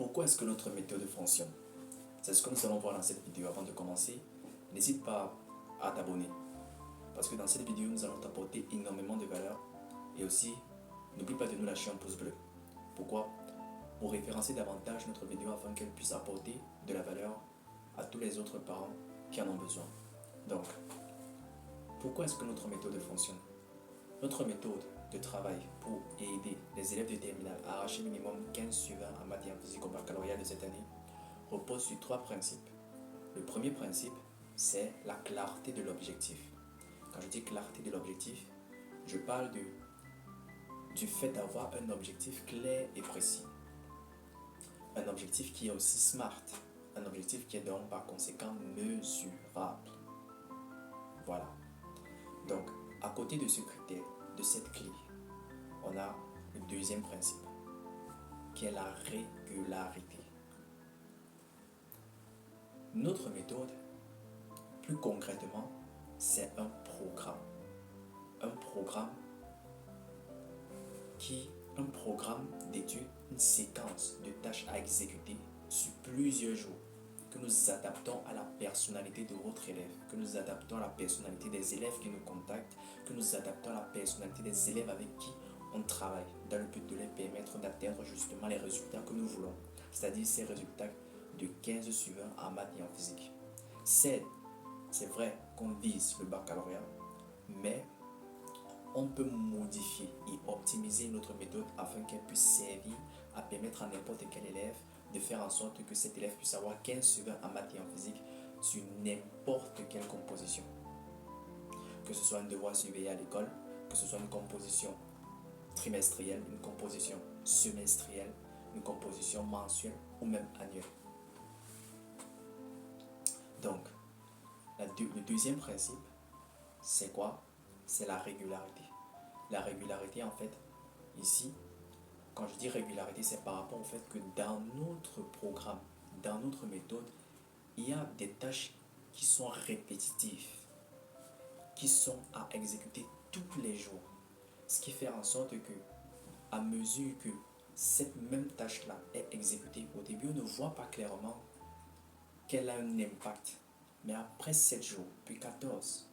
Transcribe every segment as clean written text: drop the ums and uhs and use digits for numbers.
Pourquoi est-ce que notre méthode fonctionne? C'est ce que nous allons voir dans cette vidéo. Avant de commencer, n'hésite pas à t'abonner. Parce que dans cette vidéo, nous allons t'apporter énormément de valeur. Et aussi, n'oublie pas de nous lâcher un pouce bleu. Pourquoi? Pour référencer davantage notre vidéo afin qu'elle puisse apporter de la valeur à tous les autres parents qui en ont besoin. Donc, pourquoi est-ce que notre méthode fonctionne? Notre méthode de travail pour aider les élèves de terminale à arracher minimum 15 sur 20 en maths et en physique au baccalauréat de cette année repose sur 3 principes. Le premier principe, c'est la clarté de l'objectif. Quand je dis clarté de l'objectif, je parle du fait d'avoir un objectif clair et précis. Un objectif qui est aussi smart. Un objectif qui est donc par conséquent mesurable. Voilà. Donc, à côté de ce critère, de cette clé, on a le deuxième principe, qui est la régularité. Notre méthode, plus concrètement, c'est un programme. Un programme d'études, une séquence de tâches à exécuter sur plusieurs jours, que nous adaptons à la personnalité de votre élève, que nous adaptons à la personnalité des élèves qui nous contactent, que nous adaptons à la personnalité des élèves avec qui on travaille, dans le but de les permettre d'atteindre justement les résultats que nous voulons, c'est-à-dire ces résultats de 15 sur 20 en maths et en physique. C'est vrai qu'on vise le baccalauréat, mais on peut modifier et optimiser notre méthode afin qu'elle puisse servir à permettre à n'importe quel élève de faire en sorte que cet élève puisse avoir 15 sur 20 en maths et en physique sur n'importe quelle composition. Que ce soit un devoir surveillé à l'école, que ce soit une composition trimestrielle, une composition semestrielle, une composition mensuelle ou même annuelle. Donc, le deuxième principe, c'est quoi? C'est la régularité. La régularité, en fait, ici, quand je dis régularité, c'est par rapport au fait que dans notre programme, dans notre méthode, il y a des tâches qui sont répétitives, qui sont à exécuter tous les jours. Ce qui fait en sorte que, à mesure que cette même tâche-là est exécutée, au début, on ne voit pas clairement qu'elle a un impact. Mais après 7 jours, puis 14,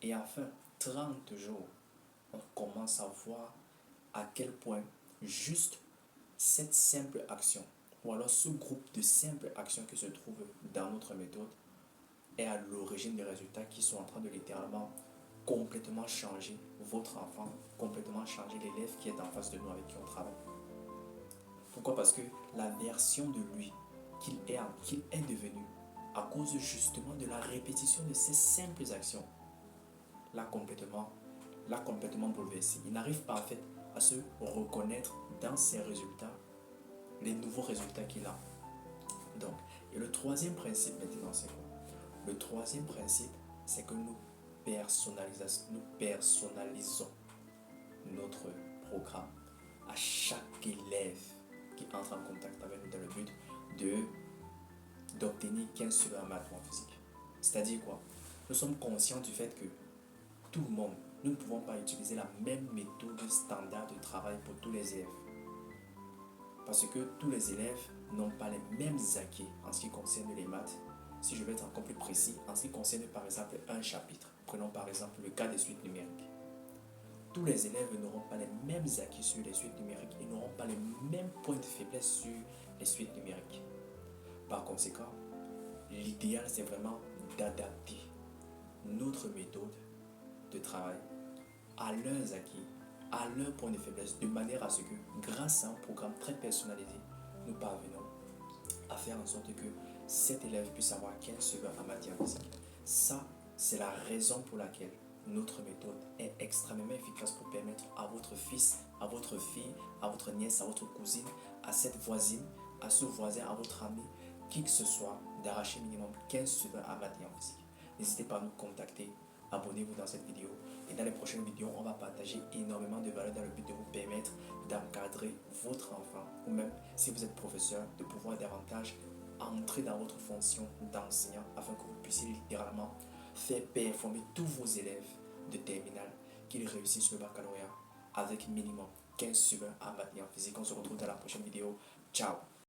et enfin 30 jours, on commence à voir à quel point juste cette simple action, ou alors ce groupe de simples actions qui se trouvent dans notre méthode, est à l'origine des résultats qui sont en train de littéralement complètement changer votre enfant, complètement changer l'élève qui est en face de nous avec qui on travaille. Pourquoi? Parce que la version de lui qu'il est devenu, à cause justement de la répétition de ces simples actions, l'a complètement bouleversé. Il n'arrive pas en fait à se reconnaître dans ses résultats, les nouveaux résultats qu'il a. Donc, et le troisième principe maintenant, c'est quoi? Le troisième principe, c'est que nous personnalisons notre programme à chaque élève qui entre en contact avec nous dans le but d'obtenir 15 sur 20 en maths ou en physique. C'est-à-dire quoi? Nous sommes conscients du fait que tout le monde, nous ne pouvons pas utiliser la même méthode standard de travail pour tous les élèves. Parce que tous les élèves n'ont pas les mêmes acquis en ce qui concerne les maths. Si je vais être encore plus précis, en ce qui concerne par exemple un chapitre, prenons par exemple le cas des suites numériques. Tous les élèves n'auront pas les mêmes acquis sur les suites numériques et n'auront pas les mêmes points de faiblesse sur les suites numériques. Par conséquent, l'idéal c'est vraiment d'adapter notre méthode de travail à leurs acquis, à leurs points de faiblesse, de manière à ce que, grâce à un programme très personnalisé, nous parvenons à faire en sorte que cet élève puisse avoir 15 sur 20 en matière physique. Ça, c'est la raison pour laquelle notre méthode est extrêmement efficace pour permettre à votre fils, à votre fille, à votre nièce, à votre cousine, à cette voisine, à ce voisin, à votre ami, qui que ce soit, d'arracher minimum 15 sur 20 en matière physique. N'hésitez pas à nous contacter, abonnez-vous dans cette vidéo et dans les prochaines vidéos, on va partager énormément de valeurs dans le but de vous permettre d'encadrer votre enfant ou même si vous êtes professeur, de pouvoir davantage entrer dans votre fonction d'enseignant afin que vous puissiez littéralement faire performer tous vos élèves de terminale qu'ils réussissent le baccalauréat avec minimum 15 sur 20 en maths et en physique. On se retrouve dans la prochaine vidéo. Ciao!